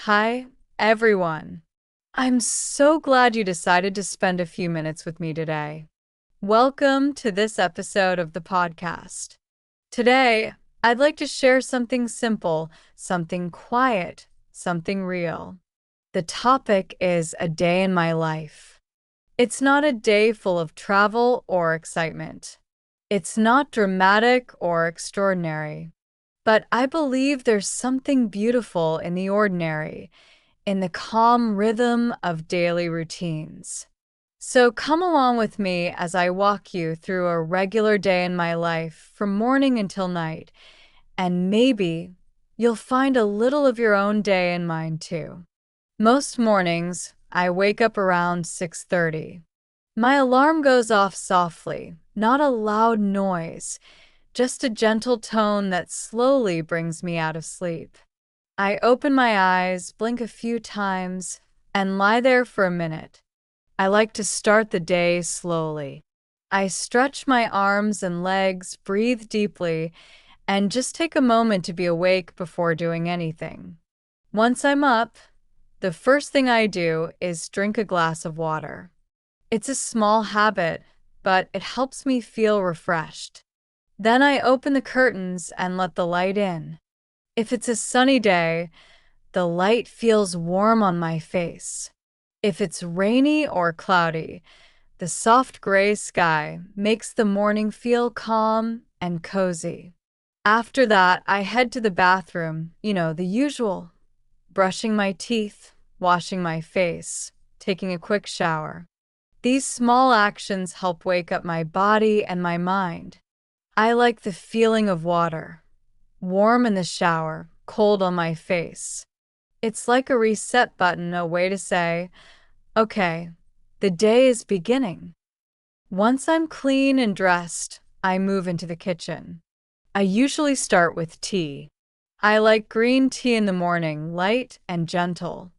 Hi, everyone. I'm so glad you decided to spend a few minutes with me today. Welcome to this episode of the podcast. Today, I'd like to share something simple, something quiet, something real. The topic is a day in my life. It's not a day full of travel or excitement. It's not dramatic or extraordinary. But I believe there's something beautiful in the ordinary, in the calm rhythm of daily routines. So come along with me as I walk you through a regular day in my life from morning until night, and maybe you'll find a little of your own day in mine too. Most mornings, I wake up around 6:30. My alarm goes off softly, not a loud noise, just a gentle tone that slowly brings me out of sleep. I open my eyes, blink a few times, and lie there for a minute. I like to start the day slowly. I stretch my arms and legs, breathe deeply, and just take a moment to be awake before doing anything. Once I'm up, the first thing I do is drink a glass of water. It's a small habit, but it helps me feel refreshed. Then I open the curtains and let the light in. If it's a sunny day, the light feels warm on my face. If it's rainy or cloudy, the soft gray sky makes the morning feel calm and cozy. After that, I head to the bathroom, the usual, brushing my teeth, washing my face, taking a quick shower. These small actions help wake up my body and my mind. I like the feeling of water, warm in the shower, cold on my face. It's like a reset button, a way to say, okay, the day is beginning. Once I'm clean and dressed, I move into the kitchen. I usually start with tea. I like green tea in the morning, light and gentle.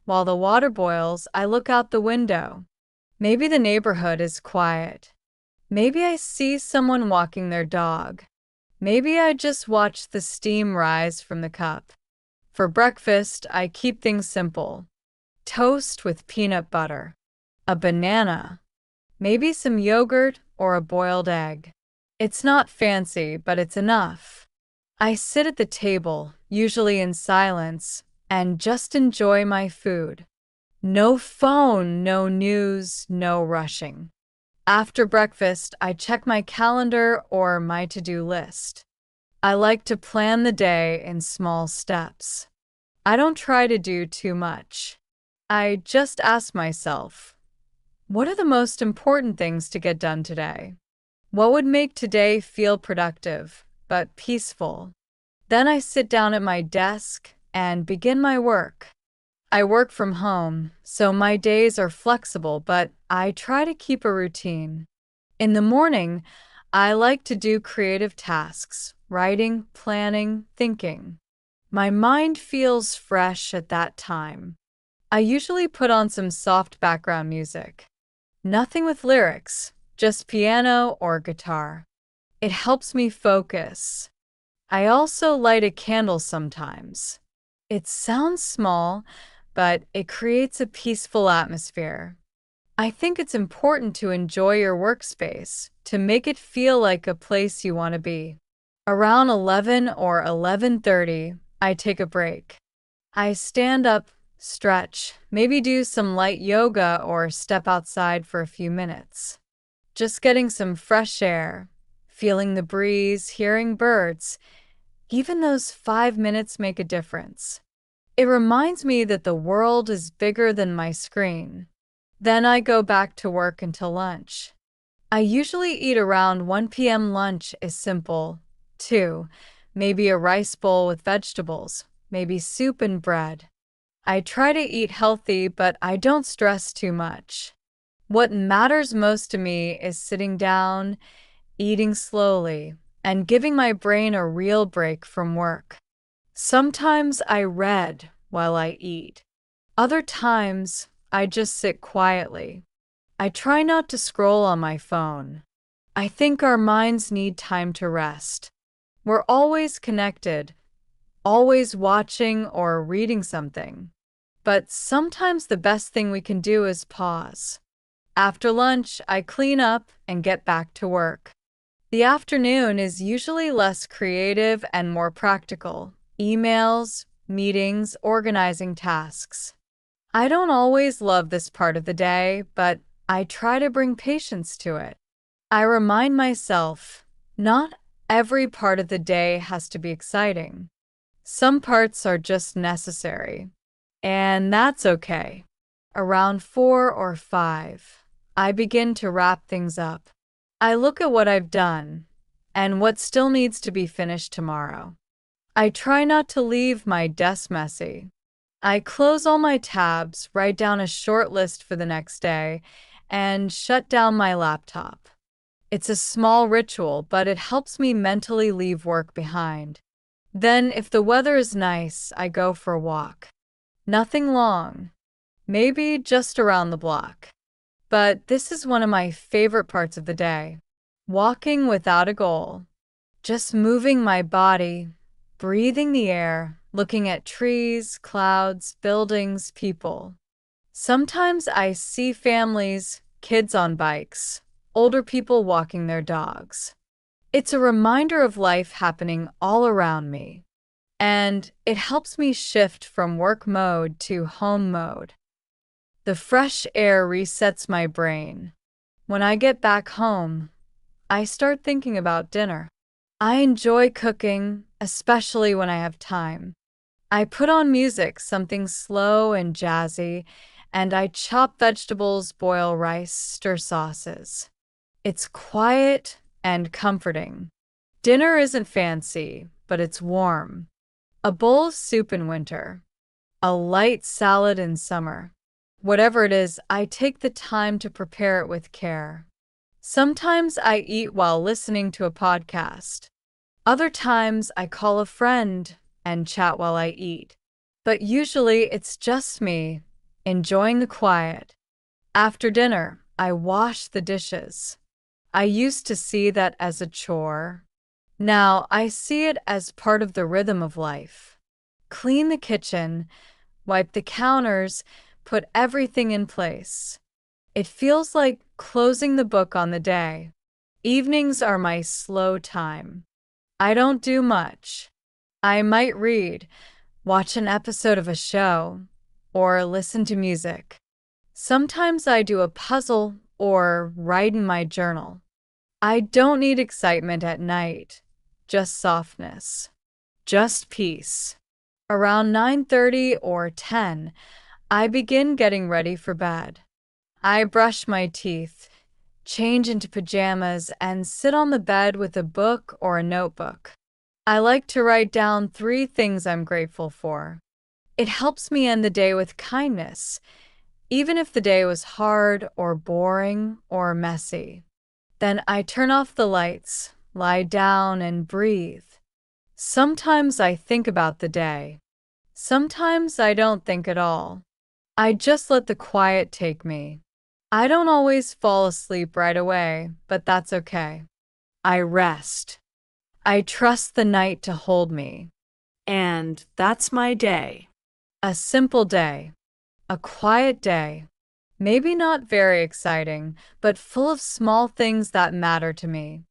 While the water boils, I look out the window. Maybe the neighborhood is quiet. Maybe I see someone walking their dog. Maybe I just watch the steam rise from the cup. For breakfast, I keep things simple. Toast with peanut butter, a banana, maybe some yogurt or a boiled egg. It's not fancy, but it's enough. I sit at the table, usually in silence, and just enjoy my food. No phone, no news, no rushing. After breakfast, I check my calendar or my to-do list. I like to plan the day in small steps. I don't try to do too much. I just ask myself, what are the most important things to get done today? What would make today feel productive, but peaceful? Then I sit down at my desk and begin my work. I work from home, so my days are flexible, but I try to keep a routine. In the morning, I like to do creative tasks, writing, planning, thinking. My mind feels fresh at that time. I usually put on some soft background music. Nothing with lyrics, just piano or guitar. It helps me focus. I also light a candle sometimes. It sounds small, but it creates a peaceful atmosphere. I think it's important to enjoy your workspace, to make it feel like a place you want to be. Around 11 or 11:30, I take a break. I stand up, stretch, maybe do some light yoga or step outside for a few minutes. Just getting some fresh air, feeling the breeze, hearing birds, even those 5 minutes make a difference. It reminds me that the world is bigger than my screen. Then I go back to work until lunch. I usually eat around 1 p.m. Lunch is simple, too. Maybe a rice bowl with vegetables, maybe soup and bread. I try to eat healthy, but I don't stress too much. What matters most to me is sitting down, eating slowly, and giving my brain a real break from work. Sometimes I read while I eat. Other times, I just sit quietly. I try not to scroll on my phone. I think our minds need time to rest. We're always connected, always watching or reading something. But sometimes the best thing we can do is pause. After lunch, I clean up and get back to work. The afternoon is usually less creative and more practical. Emails, meetings, organizing tasks. I don't always love this part of the day, but I try to bring patience to it. I remind myself, not every part of the day has to be exciting. Some parts are just necessary, and that's okay. Around 4 or 5, I begin to wrap things up. I look at what I've done and what still needs to be finished tomorrow. I try not to leave my desk messy. I close all my tabs, write down a short list for the next day, and shut down my laptop. It's a small ritual, but it helps me mentally leave work behind. Then, if the weather is nice, I go for a walk. Nothing long, maybe just around the block. But this is one of my favorite parts of the day. Walking without a goal. Just moving my body, breathing the air, looking at trees, clouds, buildings, people. Sometimes I see families, kids on bikes, older people walking their dogs. It's a reminder of life happening all around me, and it helps me shift from work mode to home mode. The fresh air resets my brain. When I get back home, I start thinking about dinner. I enjoy cooking, especially when I have time. I put on music, something slow and jazzy, and I chop vegetables, boil rice, stir sauces. It's quiet and comforting. Dinner isn't fancy, but it's warm. A bowl of soup in winter, a light salad in summer. Whatever it is, I take the time to prepare it with care. Sometimes I eat while listening to a podcast. Other times I call a friend and chat while I eat. But usually it's just me, enjoying the quiet. After dinner, I wash the dishes. I used to see that as a chore. Now I see it as part of the rhythm of life. Clean the kitchen, wipe the counters, put everything in place. It feels like closing the book on the day. Evenings are my slow time. I don't do much. I might read, watch an episode of a show, or listen to music. Sometimes I do a puzzle or write in my journal. I don't need excitement at night, just softness, just peace. Around 9:30 or 10, I begin getting ready for bed. I brush my teeth, change into pajamas, and sit on the bed with a book or a notebook. I like to write down 3 things I'm grateful for. It helps me end the day with kindness, even if the day was hard or boring or messy. Then I turn off the lights, lie down, and breathe. Sometimes I think about the day. Sometimes I don't think at all. I just let the quiet take me. I don't always fall asleep right away, but that's okay. I rest. I trust the night to hold me. And that's my day. A simple day. A quiet day. Maybe not very exciting, but full of small things that matter to me.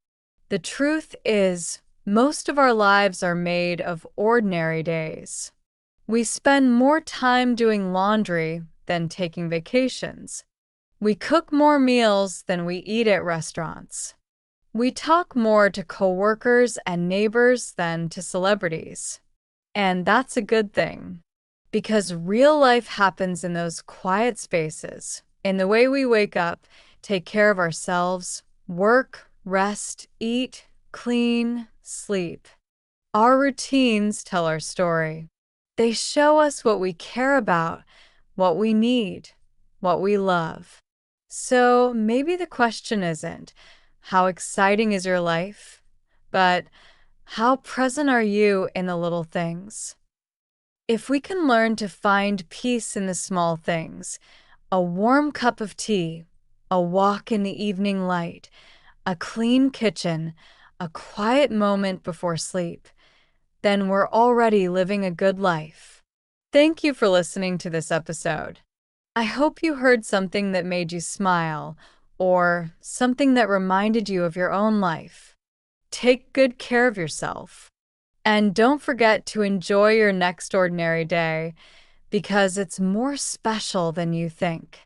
The truth is, most of our lives are made of ordinary days. We spend more time doing laundry than taking vacations. We cook more meals than we eat at restaurants. We talk more to coworkers and neighbors than to celebrities. And that's a good thing, because real life happens in those quiet spaces, in the way we wake up, take care of ourselves, work, rest, eat, clean, sleep. Our routines tell our story. They show us what we care about, what we need, what we love. So maybe the question isn't, how exciting is your life? But how present are you in the little things? If we can learn to find peace in the small things, a warm cup of tea, a walk in the evening light, a clean kitchen, a quiet moment before sleep, then we're already living a good life. Thank you for listening to this episode. I hope you heard something that made you smile or something that reminded you of your own life. Take good care of yourself. And don't forget to enjoy your next ordinary day because it's more special than you think.